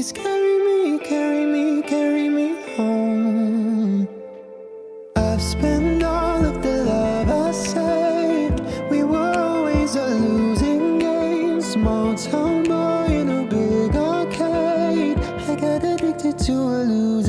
Please carry me, carry me, carry me home. I've spent all of the love I saved. We were always a losing game. Small town boy in a big arcade. I got addicted to illusion.